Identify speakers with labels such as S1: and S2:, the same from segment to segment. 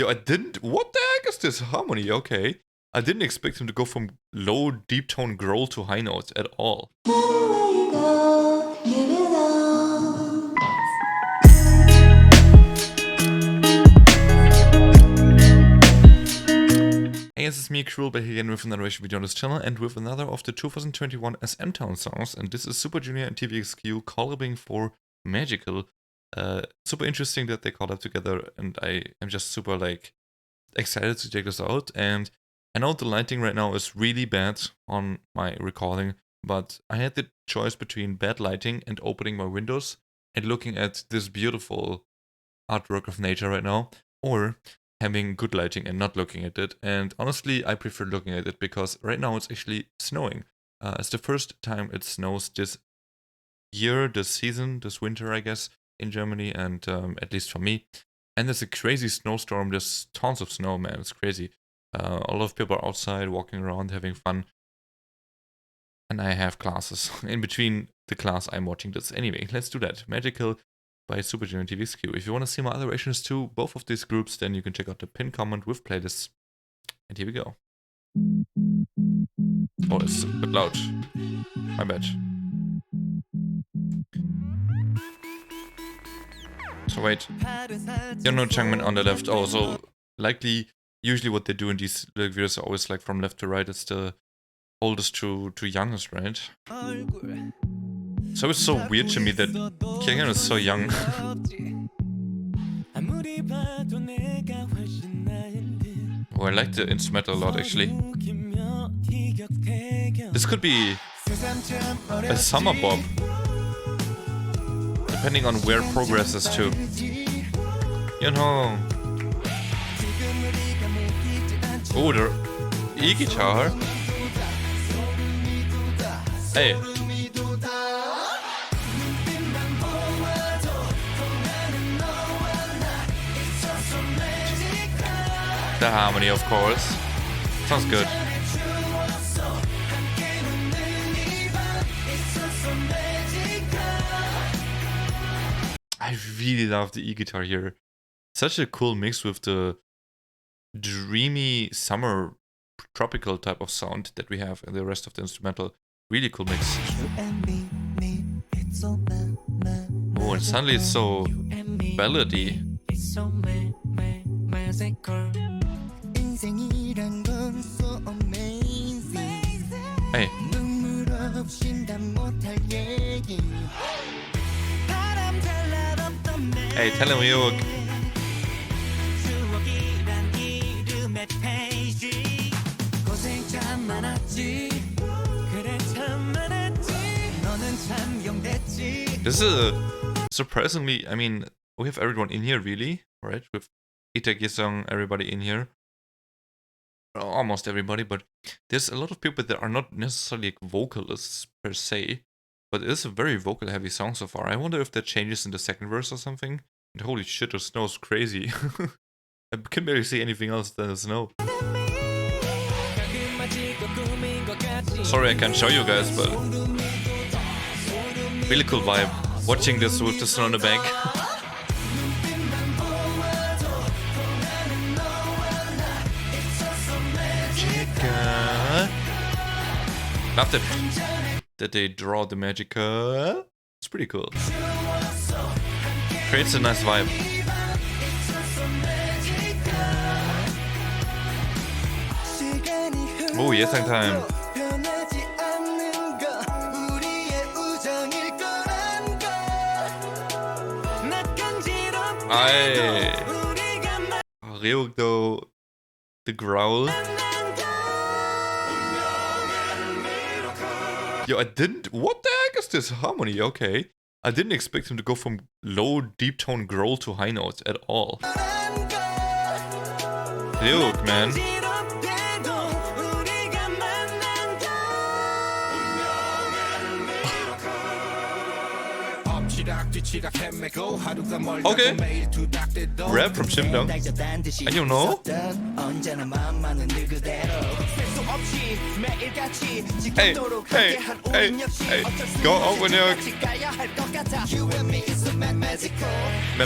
S1: Yo, I didn't... What the heck is this harmony? Okay. I didn't expect him to go from low, deep tone growl to high notes at all. Hey, this is me, Cruel, back again with another reaction video on this channel and with another of the 2021 SMTOWN songs. And this is Super Junior and TVXQ collabing for Magical. Super interesting that they collab together, and I am just super excited to check this out. And I know the lighting right now is really bad on my recording, but I had the choice between bad lighting and opening my windows and looking at this beautiful artwork of nature right now, or having good lighting and not looking at it. And honestly, I prefer looking at it because right now it's actually snowing. It's the first time it snows this year, this season, this winter, I guess, in Germany, and at least for me. And there's a crazy snowstorm. There's tons of snow, man. It's crazy. A lot of people are outside walking around having fun. And I have classes. In between the class, I'm watching this. Anyway, let's do that. Magical by Super Junior and TVXQ. If you want to see my other reactions to both of these groups, then you can check out the pinned comment with playlists. And here we go. Oh, it's a bit loud. My bad. So wait, Yeonho Changmin on the left. Oh, so likely, usually what they do in these videos are always like from left to right. It's the oldest to youngest, right? So it's so weird to me that Kyunghyun is so young. Oh, I like the instrumental a lot, actually. This could be a summer bop, depending on where progress is to. You know. Oh, the e-guitar. Hey. The harmony, of course. Sounds good. I really love the e-guitar here. Such a cool mix with the dreamy summer tropical type of sound that we have in the rest of the instrumental. Really cool mix. Oh, and suddenly it's so ballady. Hey. Hey, tell him Ryeowook. This is surprisingly, I mean, we have everyone in here really, right? With Itaek, Yesung, everybody in here. Almost everybody, but there's a lot of people that are not necessarily vocalists per se, but it is a very vocal heavy song so far. I wonder if that changes in the second verse or something. And holy shit, the snow's crazy. I can barely see anything else than the snow. Sorry I can't show you guys, but really cool vibe watching this with the snow on the bank. Love that they draw the magical. It's pretty cool. Creates a nice vibe. Oh, Yesung time. Aye. Ryeowook though, the growl. Yo, I didn't... What the heck is this harmony? Okay. I didn't expect him to go from low, deep tone growl to high notes at all. Ryeowook, man. Okay. Rap from SMTOWN. I don't know. Hey, hey, hey, hey. Go over there.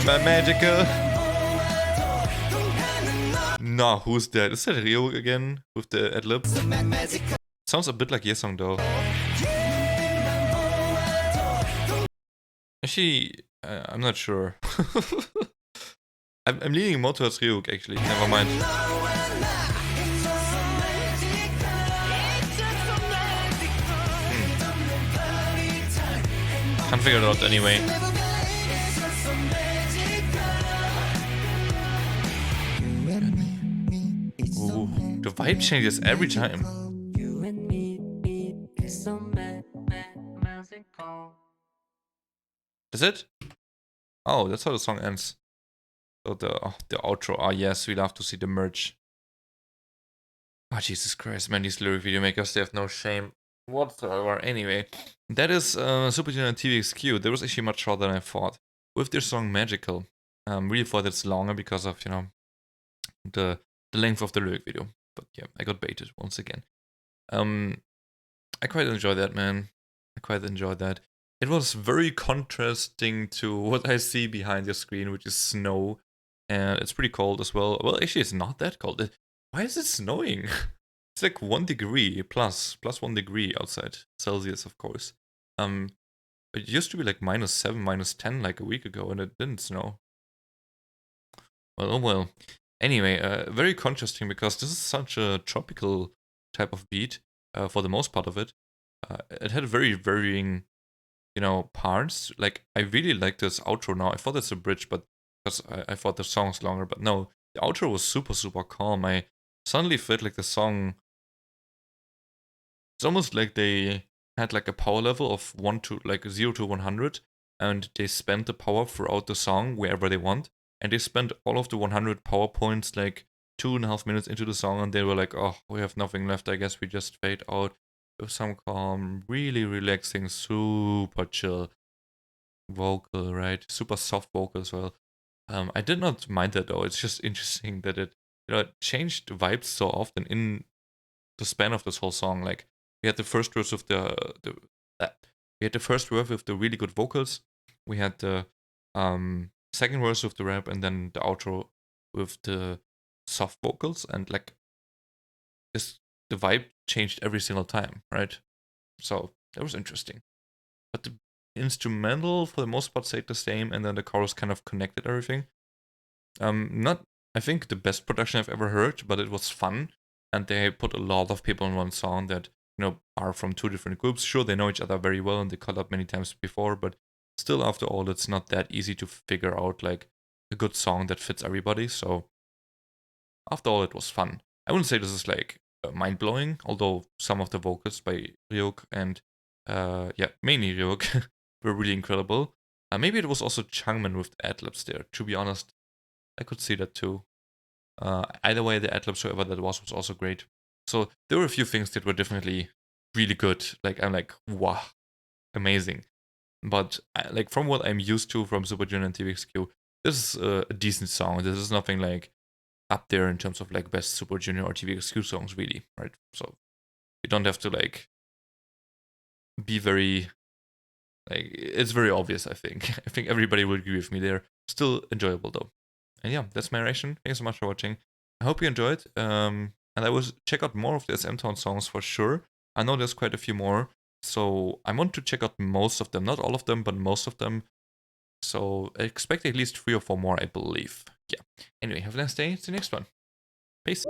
S1: Magical. Nah, who's that? Is that Ryeowook again with the ad-lib? Sounds a bit like Yesong though. Actually, I'm not sure. I'm leaning more towards Ryeowook actually, never mind. Can't figure it out anyway. Ooh, the vibe changes every time. Is it? Oh, that's how the song ends. So the outro. Ah, yes, we love to see the merch. Oh, Jesus Christ, man, these lyric video makers, they have no shame whatsoever. Anyway, that is Super Junior and TVXQ. That was actually much shorter than I thought. With their song Magical. Really thought it's longer because of, you know, the length of the lyric video. But yeah, I got baited once again. I quite enjoy that, man. I quite enjoyed that. It was very contrasting to what I see behind your screen, which is snow. And it's pretty cold as well. Well, actually, it's not that cold. Why is it snowing? It's like 1 degree plus 1 degree outside Celsius, of course. It used to be like -7, -10 like a week ago, and it didn't snow. Well, oh well. Anyway, very contrasting because this is such a tropical type of beat for the most part of it. It had very varying, you know, parts. Like, I really like this outro now. I thought it's a bridge, but because I thought the song's longer, but no, the outro was super, super calm. I suddenly felt like the song, it's almost like they had like a power level of 0 to 100, and they spent the power throughout the song wherever they want. And they spent all of the 100 power points like 2.5 minutes into the song, and they were like, oh, we have nothing left. I guess we just fade out with some calm, really relaxing, super chill vocal, right? Super soft vocal as well. I did not mind that though. It's just interesting that it, you know, it changed vibes so often in the span of this whole song. Like, we had the first verse with we had the first verse with the really good vocals. We had the second verse with the rap, and then the outro with the soft vocals. And like, this, the vibe changed every single time, right? So that was interesting. But the instrumental for the most part stayed the same, and then the chorus kind of connected everything. Not, I think, the best production I've ever heard, but it was fun, and they put a lot of people in one song that, you know, are from 2 different groups. Sure, they know each other very well and they collab many times before, but still, after all, it's not that easy to figure out like a good song that fits everybody. So after all, it was fun. I wouldn't say this is like mind blowing, although some of the vocals by Ryeowook and yeah, mainly Ryeowook were really incredible. Maybe it was also Changmin with the ad-libs there. To be honest, I could see that too. Either way, the ad-libs, whoever that was also great. So there were a few things that were definitely really good. Like, I'm like, wow, amazing. But like, from what I'm used to from Super Junior and TVXQ, this is a decent song. This is nothing like up there in terms of like best Super Junior or TVXQ songs, really, right? So you don't have to like be very, like, it's very obvious, I think. I think everybody would agree with me there. Still enjoyable though. And yeah, that's my reaction. Thanks so much for watching. I hope you enjoyed. And I will check out more of the SMTOWN songs for sure. I know there's quite a few more. So I want to check out most of them. Not all of them, but most of them. So I expect at least 3 or 4 more, I believe. Yeah. Anyway, have a nice day. See you next one. Peace.